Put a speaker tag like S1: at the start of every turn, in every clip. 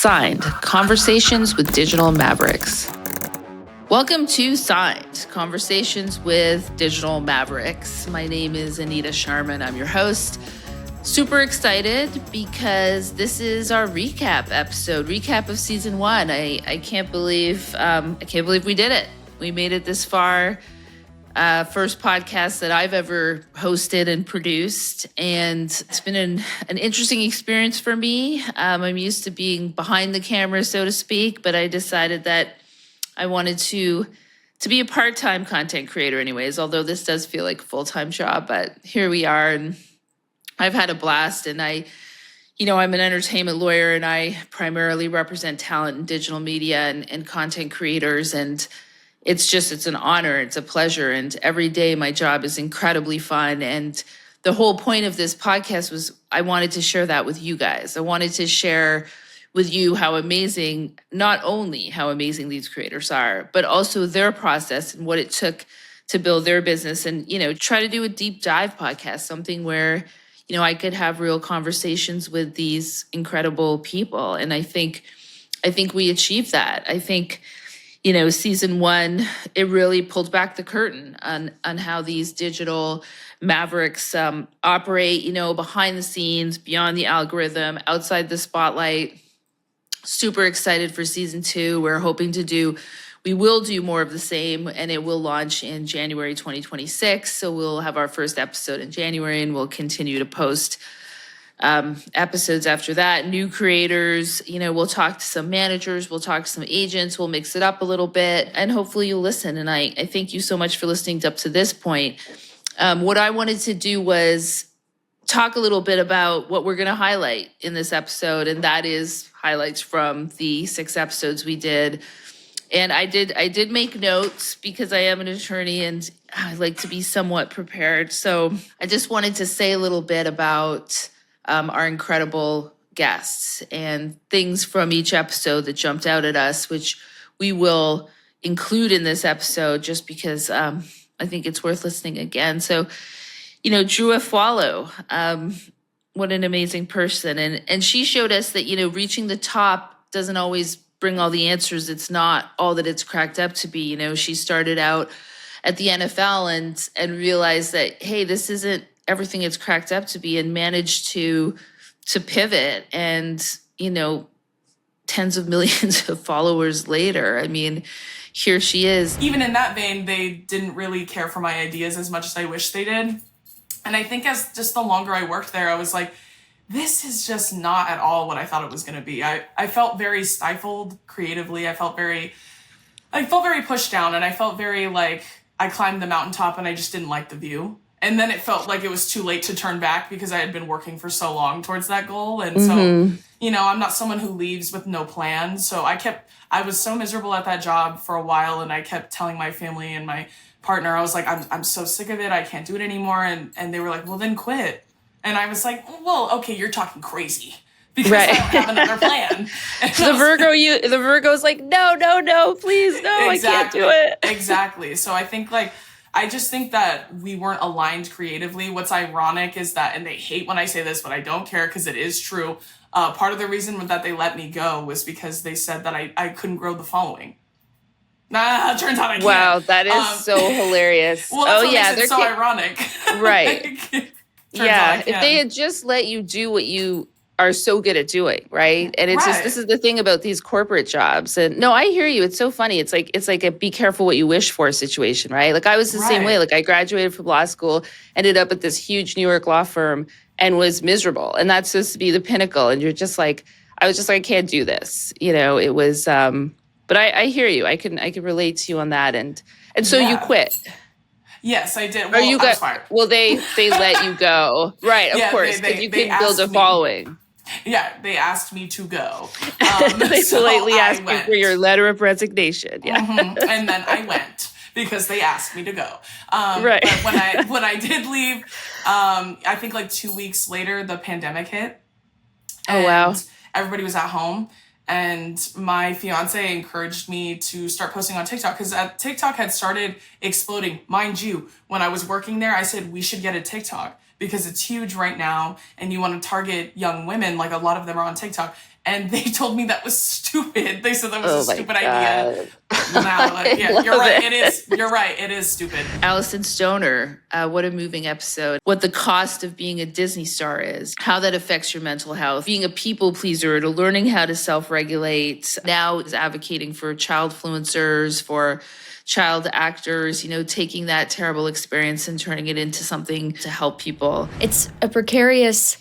S1: Signed, Conversations with Digital Mavericks. Welcome to Signed, Conversations with Digital Mavericks. My name is Anita Sharma and I'm your host. Super excited because this is our recap of season 1. I can't believe we did it. We made it this far. First podcast that I've ever hosted and produced, and it's been an interesting experience for me. I'm used to being behind the camera, so to speak, but I decided that I wanted to be a part-time content creator anyways, although this does feel like a full-time job, but here we are, and I've had a blast. And I'm an entertainment lawyer, and I primarily represent talent in digital media and content creators, and it's an honor, it's a pleasure, and every day my job is incredibly fun. And the whole point of this podcast was I wanted to share that with you guys. I wanted to share with you not only how amazing these creators are, but also their process and what it took to build their business, and, try to do a deep dive podcast, something where, I could have real conversations with these incredible people. And I think we achieved that. I think, season 1, it really pulled back the curtain on how these digital mavericks operate, behind the scenes, beyond the algorithm, outside the spotlight. Super excited for season 2. We will do more of the same, and it will launch in January 2026. So we'll have our first episode in January, and we'll continue to post episodes after that. New creators, we'll talk to some managers, we'll talk to some agents, we'll mix it up a little bit, and hopefully you'll listen. And I thank you so much for listening up to this point. What I wanted to do was talk a little bit about what we're going to highlight in this episode, and that is highlights from the 6 episodes we did. And I did make notes because I am an attorney and I like to be somewhat prepared. So I just wanted to say a little bit about our incredible guests and things from each episode that jumped out at us, which we will include in this episode just because I think it's worth listening again. So, Drew Afualo, what an amazing person. And she showed us that, reaching the top doesn't always bring all the answers. It's not all that it's cracked up to be. She started out at the NFL and realized that, hey, this isn't everything it's cracked up to be, and managed to pivot, and, tens of millions of followers later. I mean, here she is.
S2: Even in that vein, they didn't really care for my ideas as much as I wish they did. And I think as just the longer I worked there, I was like, this is just not at all what I thought it was going to be. I felt very stifled creatively. I felt very pushed down, and I felt very like I climbed the mountaintop and I just didn't like the view. And then it felt like it was too late to turn back because I had been working for so long towards that goal. And so, I'm not someone who leaves with no plan. So I was so miserable at that job for a while, and I kept telling my family and my partner, I was like, I'm so sick of it. I can't do it anymore. And they were like, well, then quit. And I was like, well, okay, you're talking crazy because I don't have another plan.
S1: The Virgo's like, no, please, no,
S2: exactly.
S1: I can't do it.
S2: Exactly. So I just think that we weren't aligned creatively. What's ironic is that, and they hate when I say this, but I don't care because it is true. Part of the reason that they let me go was because they said that I couldn't grow the following. Turns out I can't.
S1: Wow, that is so hilarious.
S2: Well, that's what makes it so ironic.
S1: Right. Yeah, if they had just let you do what you are so good at doing, right? And it's just, this is the thing about these corporate jobs. And no, I hear you. It's so funny. It's like a be careful what you wish for situation, right? Like I was the same way. Like I graduated from law school, ended up at this huge New York law firm, and was miserable. And that's supposed to be the pinnacle. And you're just like, I was just like, I can't do this. It was, but I hear you. I can relate to you on that. And so you quit.
S2: Yes, I did. Well, I was fired.
S1: Well, they let you go. Right, of course, because you couldn't build a following.
S2: Yeah, they asked me to go.
S1: They politely asked you for your letter of resignation. Yeah,
S2: and then I went because they asked me to go.
S1: Right.
S2: But when I did leave, I think like 2 weeks later, the pandemic hit.
S1: Oh wow!
S2: Everybody was at home. And my fiance encouraged me to start posting on TikTok because TikTok had started exploding. Mind you, when I was working there, I said, we should get a TikTok because it's huge right now and you want to target young women. Like a lot of them are on TikTok. And they told me that was stupid. They said that was a stupid idea. Now, yeah, you're right. It is. You're right. It is stupid.
S1: Alyson Stoner, what a moving episode. What the cost of being a Disney star is, how that affects your mental health, being a people pleaser, to learning how to self-regulate. Now is advocating for child influencers, for child actors, taking that terrible experience and turning it into something to help people.
S3: It's a precarious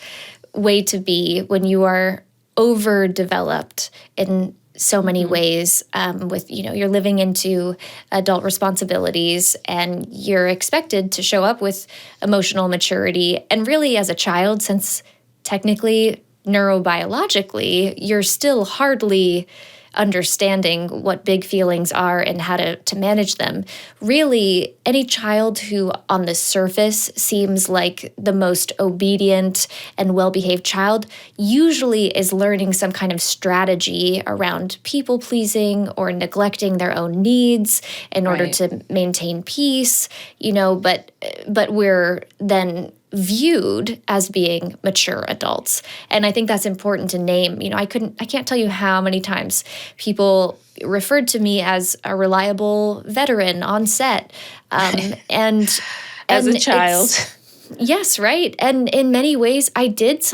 S3: way to be when you are overdeveloped in so many ways, with, you're living into adult responsibilities and you're expected to show up with emotional maturity. And really as a child, since technically neurobiologically, you're still hardly understanding what big feelings are and how to manage them. Really, any child who on the surface seems like the most obedient and well-behaved child usually is learning some kind of strategy around people-pleasing or neglecting their own needs in order to maintain peace, but we're then viewed as being mature adults. And I think that's important to name. I can't tell you how many times people referred to me as a reliable veteran on set. And
S1: as a child.
S3: Yes, right. And in many ways, I did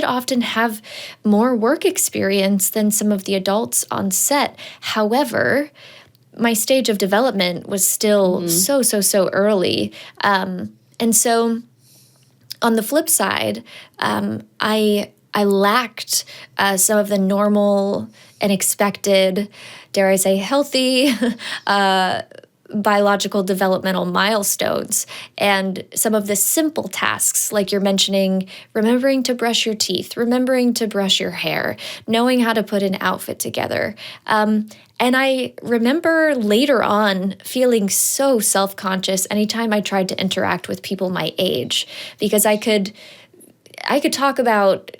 S3: often have more work experience than some of the adults on set. However, my stage of development was still so early. And so on the flip side, I lacked some of the normal and expected, dare I say, healthy biological developmental milestones, and some of the simple tasks, like you're mentioning, remembering to brush your teeth, remembering to brush your hair, knowing how to put an outfit together. And I remember later on feeling so self-conscious anytime I tried to interact with people my age, because I could talk about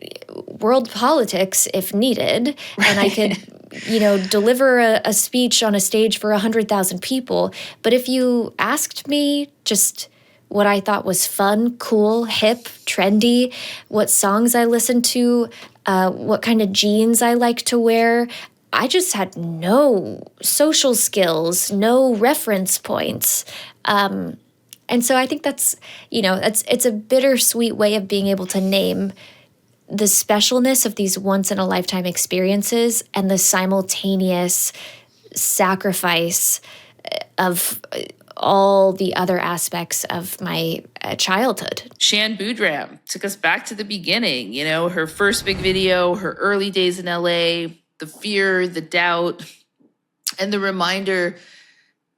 S3: world politics if needed, and I could deliver a speech on a stage for 100,000 people. But if you asked me just what I thought was fun, cool, hip, trendy, what songs I listened to, what kind of jeans I like to wear, I just had no social skills, no reference points. And so I think that's it's a bittersweet way of being able to name the specialness of these once-in-a-lifetime experiences and the simultaneous sacrifice of all the other aspects of my childhood.
S1: Shan Boodram took us back to the beginning, her first big video, her early days in LA, the fear, the doubt, and the reminder,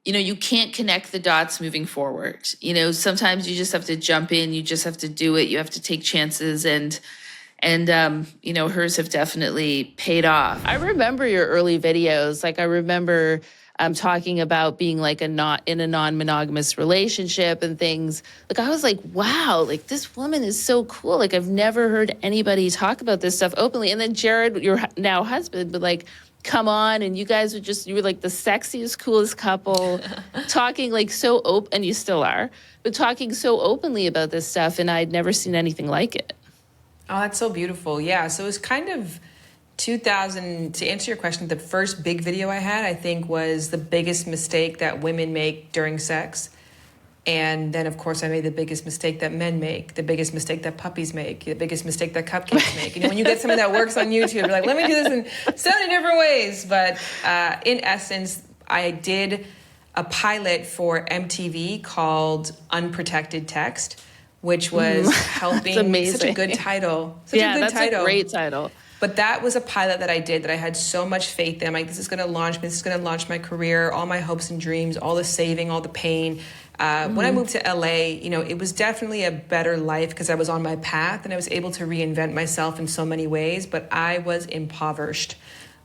S1: you can't connect the dots moving forward. Sometimes you just have to jump in, you just have to do it, you have to take chances, and hers have definitely paid off. I remember your early videos. Like, I remember talking about being like in a non-monogamous relationship and things. Like, I was like, wow, like this woman is so cool. Like, I've never heard anybody talk about this stuff openly. And then Jared, your now husband, would like come on, and you guys you were like the sexiest, coolest couple, talking like so open, and you still are, but talking so openly about this stuff. And I'd never seen anything like it.
S4: Oh, that's so beautiful. Yeah. So it was kind of 2000, to answer your question, the first big video I had, I think, was the biggest mistake that women make during sex. And then, of course, I made the biggest mistake that men make, the biggest mistake that puppies make, the biggest mistake that cupcakes make. When you get something that works on YouTube, you're like, let me do this in so many different ways. But in essence, I did a pilot for MTV called Unprotected Text, which was helping. Such a good title.
S1: That's a great title.
S4: But that was a pilot that I did that I had so much faith in. I'm like, this is going to launch me. This is going to launch my career, all my hopes and dreams, all the saving, all the pain. When I moved to LA, it was definitely a better life because I was on my path and I was able to reinvent myself in so many ways. But I was impoverished,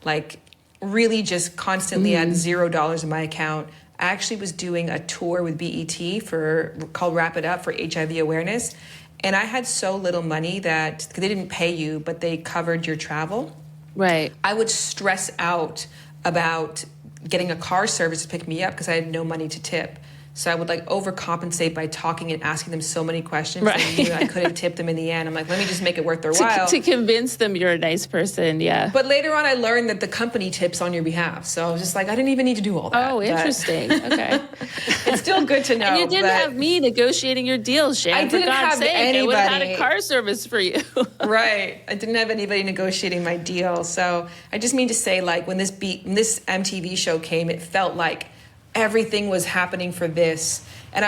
S4: like really just constantly at $0 in my account. I actually was doing a tour with BET called Wrap It Up for HIV awareness. And I had so little money that they didn't pay you, but they covered your travel.
S1: Right.
S4: I would stress out about getting a car service to pick me up because I had no money to tip. So I would like overcompensate by talking and asking them so many questions.
S1: Right.
S4: I knew I couldn't tip them in the end. I'm like, let me just make it worth their while.
S1: To convince them you're a nice person, yeah.
S4: But later on, I learned that the company tips on your behalf. So I was just like, I didn't even need to do all that.
S1: Oh, interesting. Okay.
S4: It's still good to know.
S1: And you didn't have me negotiating your deals, Shan.
S4: I didn't
S1: for God's
S4: have
S1: sake.
S4: anybody.
S1: I would have had a car service for you.
S4: Right. I didn't have anybody negotiating my deal. So I just mean to say, like, when this MTV show came, it felt like everything was happening for this. And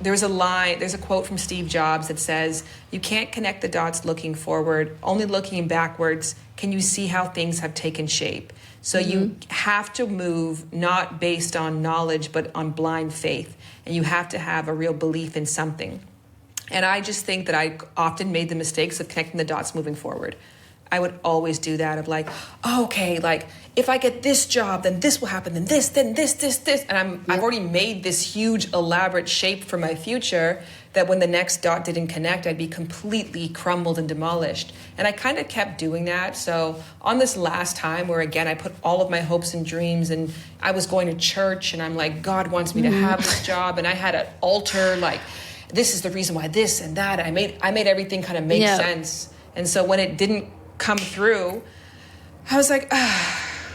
S4: there's a quote from Steve Jobs that says, you can't connect the dots looking forward, only looking backwards can you see how things have taken shape. So you have to move not based on knowledge, but on blind faith. And you have to have a real belief in something. And I just think that I often made the mistakes of connecting the dots moving forward. I would always do that of like, oh, okay, like if I get this job, then this will happen, then this. And I've already made this huge elaborate shape for my future that when the next dot didn't connect, I'd be completely crumbled and demolished. And I kind of kept doing that. So on this last time where again, I put all of my hopes and dreams and I was going to church and I'm like, God wants me to have this job. And I had an altar, like, this is the reason why this and that. I made everything kind of make sense. And so when it didn't come through, I was like,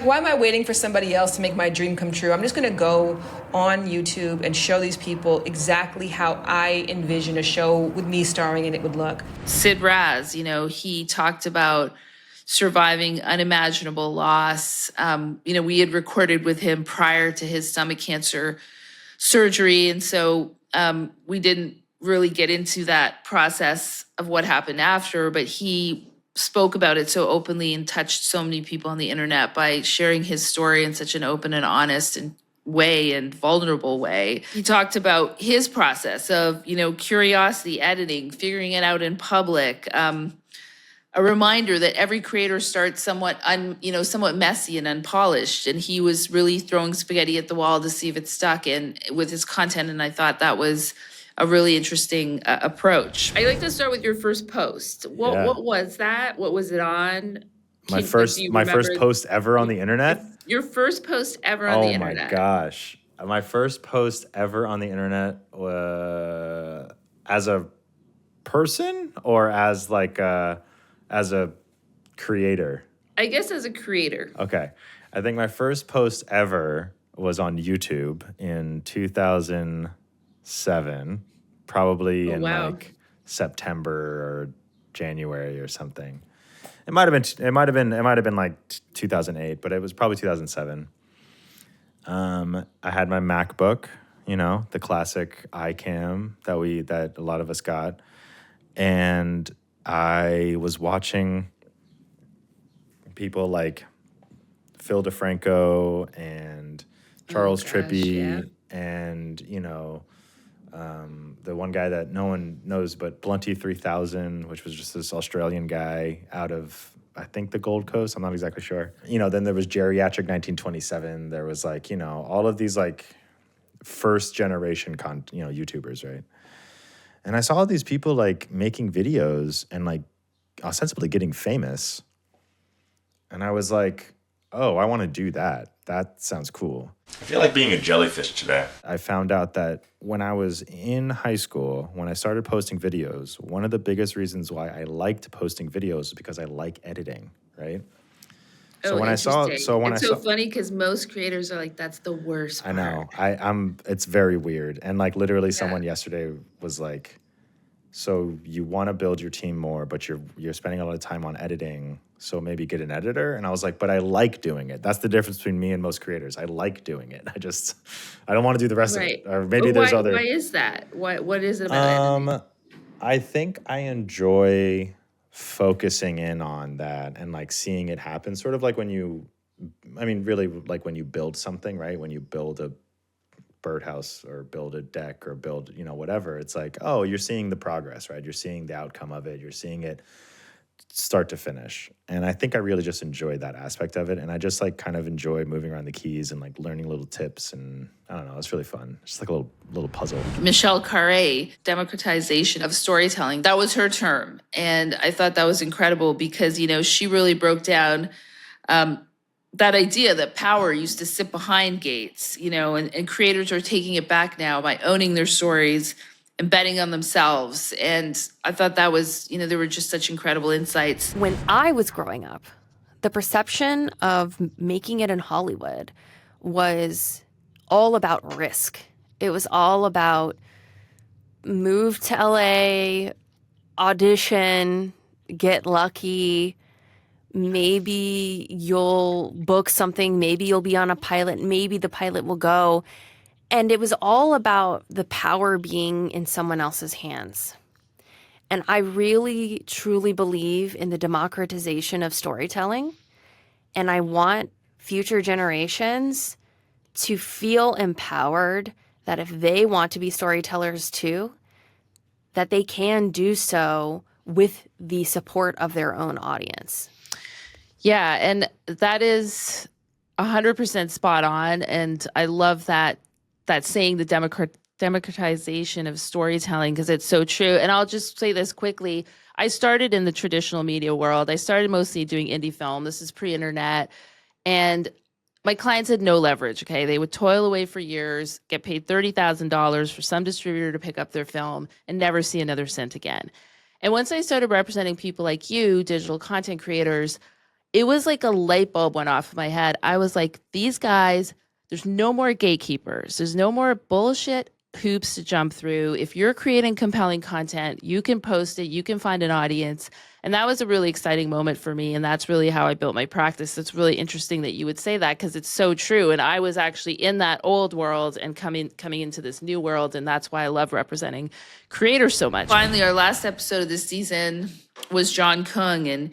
S4: why am I waiting for somebody else to make my dream come true? I'm just going to go on YouTube and show these people exactly how I envision a show with me starring in it would look.
S1: Sid Raz, he talked about surviving unimaginable loss. We had recorded with him prior to his stomach cancer surgery. And so we didn't really get into that process of what happened after, but he spoke about it so openly and touched so many people on the internet by sharing his story in such an open and honest way and vulnerable way. He talked about his process of, curiosity, editing, figuring it out in public, a reminder that every creator starts somewhat messy and unpolished. And he was really throwing spaghetti at the wall to see if it stuck with his content. And I thought that was a really interesting approach. I'd like to start with your first post. What was that? What was it on?
S5: My first post ever on the internet?
S1: Your first post ever on the internet.
S5: Oh my gosh. My first post ever on the internet as a person or as a creator?
S1: I guess as a creator.
S5: Okay. I think my first post ever was on YouTube in 2007, probably like September or January or something. It might have been like 2008, but it was probably 2007. I had my MacBook, the classic iCam that a lot of us got, and I was watching people like Phil DeFranco and Charles Trippy and the one guy that no one knows but Blunty 3000, which was just this Australian guy out of, I think, the Gold Coast. I'm not exactly sure. Then there was Geriatric 1927. There was all of these first generation YouTubers, right? And I saw all these people making videos and ostensibly getting famous. And I was like, oh, I want to do that. That sounds cool.
S6: I feel like being a jellyfish today.
S5: I found out that when I was in high school, when I started posting videos, one of the biggest reasons why I liked posting videos is because I like editing, right?
S1: So it's so funny because most creators are like, that's the worst part.
S5: I know. It's very weird. And literally someone yesterday was like, so you want to build your team more, but you're spending a lot of time on editing, so maybe get an editor. And I was like, but I like doing it. That's the difference between me and most creators. I like doing it. I don't want to do the rest of it. Or maybe there's other.
S1: Why is that? What is it about editing?
S5: I think I enjoy focusing in on that and seeing it happen. Sort of like when you build something, right? When you build a birdhouse or build a deck or build, whatever. It's like, oh, you're seeing the progress, right? You're seeing the outcome of it. You're seeing it start to finish. And I think I really just enjoy that aspect of it. And I just kind of enjoy moving around the keys and learning little tips. And I don't know, it's really fun. It's just a little puzzle.
S1: Michelle Khare, democratization of storytelling. That was her term. And I thought that was incredible because, she really broke down that idea that power used to sit behind gates, and creators are taking it back now by owning their stories and betting on themselves. And I thought that was, there were just such incredible insights.
S7: When I was growing up, the perception of making it in Hollywood was all about risk. It was all about move to LA, audition, get lucky. Maybe you'll book something. Maybe you'll be on a pilot. Maybe the pilot will go. And it was all about the power being in someone else's hands. And I really, truly believe in the democratization of storytelling. And I want future generations to feel empowered that if they want to be storytellers too, that they can do so with the support of their own audience.
S1: Yeah, and that is 100% spot on. And I love that saying, the democratization of storytelling, because it's so true. And I'll just say this quickly. I started in the traditional media world. I started mostly doing indie film. This is pre-internet. And my clients had no leverage, okay? They would toil away for years, get paid $30,000 for some distributor to pick up their film, and never see another cent again. And once I started representing people like you, digital content creators, it was like a light bulb went off in my head. I was like, these guys, there's no more gatekeepers. There's no more bullshit hoops to jump through. If you're creating compelling content, you can post it, you can find an audience. And that was a really exciting moment for me. And that's really how I built my practice. It's really interesting that you would say that, because it's so true. And I was actually in that old world and coming into this new world. And that's why I love representing creators so much. Finally, our last episode of this season was Jon Kung. And,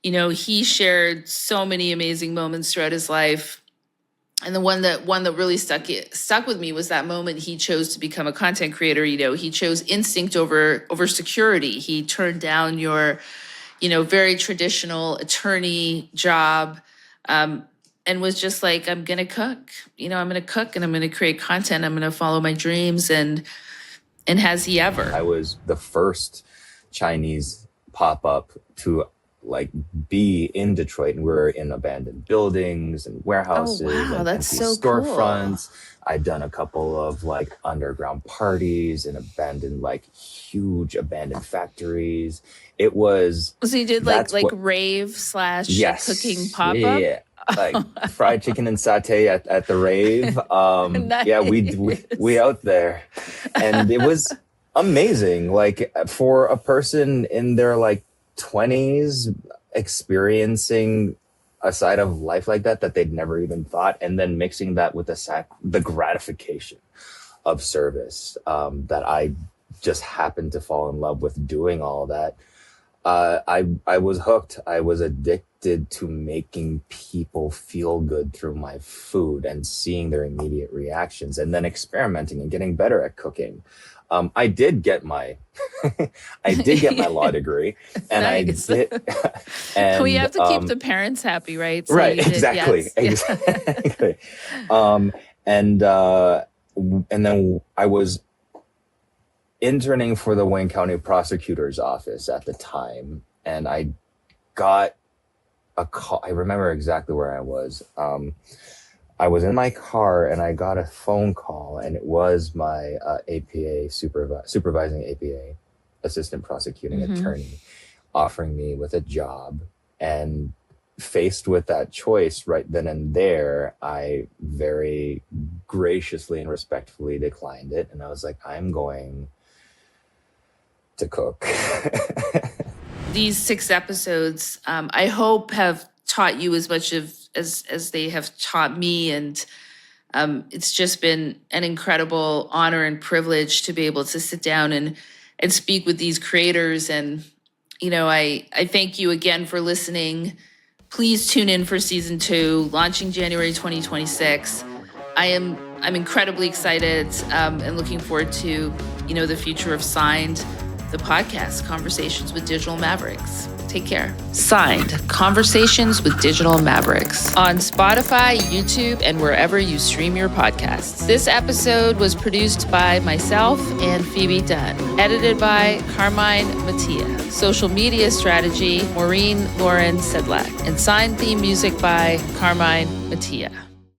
S1: he shared so many amazing moments throughout his life. And the one that really stuck with me was that moment he chose to become a content creator. He chose instinct over security. He turned down your, very traditional attorney job, and was just like, I'm going to cook. I'm going to cook and I'm going to create content. I'm going to follow my dreams. And has he ever?
S8: I was the first Chinese pop-up to be in Detroit, and we're in abandoned buildings and warehouses and
S1: that's
S8: empty
S1: so
S8: storefronts. Cool. I'd done a couple of underground parties in abandoned, huge abandoned factories. It was. So
S1: you did rave /
S8: yes,
S1: cooking pop-up?
S8: Yeah. Fried chicken and satay at the rave. Nice. Yeah, we out there. And it was amazing. For a person in their 20s experiencing a side of life like that they'd never even thought, and then mixing that with the gratification of service, that I just happened to fall in love with doing all that. I was hooked. I was addicted to making people feel good through my food and seeing their immediate reactions, and then experimenting and getting better at cooking. I did get my law degree, and nice. I did. And
S1: we have to keep the parents happy, right? So
S8: right, exactly, yes. Exactly. And then I was interning for the Wayne County prosecutor's office at the time, and I got a call. I remember exactly where I was. I was in my car and I got a phone call, and it was my APA supervising APA assistant prosecuting attorney offering me with a job. And faced with that choice right then and there, I very graciously and respectfully declined it. And I was like, I'm going to cook.
S1: These 6 episodes, I hope, have taught you as much as they have taught me. And it's just been an incredible honor and privilege to be able to sit down and speak with these creators. And, I thank you again for listening. Please tune in for season 2, launching January 2026. I'm incredibly excited and looking forward to, the future of Signed, the podcast, Conversations with Digital Mavericks. Take care. Signed, Conversations with Digital Mavericks on Spotify, YouTube, and wherever you stream your podcasts. This episode was produced by myself and Phoebe Dunn. Edited by Carmine Mattia. Social media strategy, Maureen Lauren Sedlak. And signed theme music by Carmine Mattia.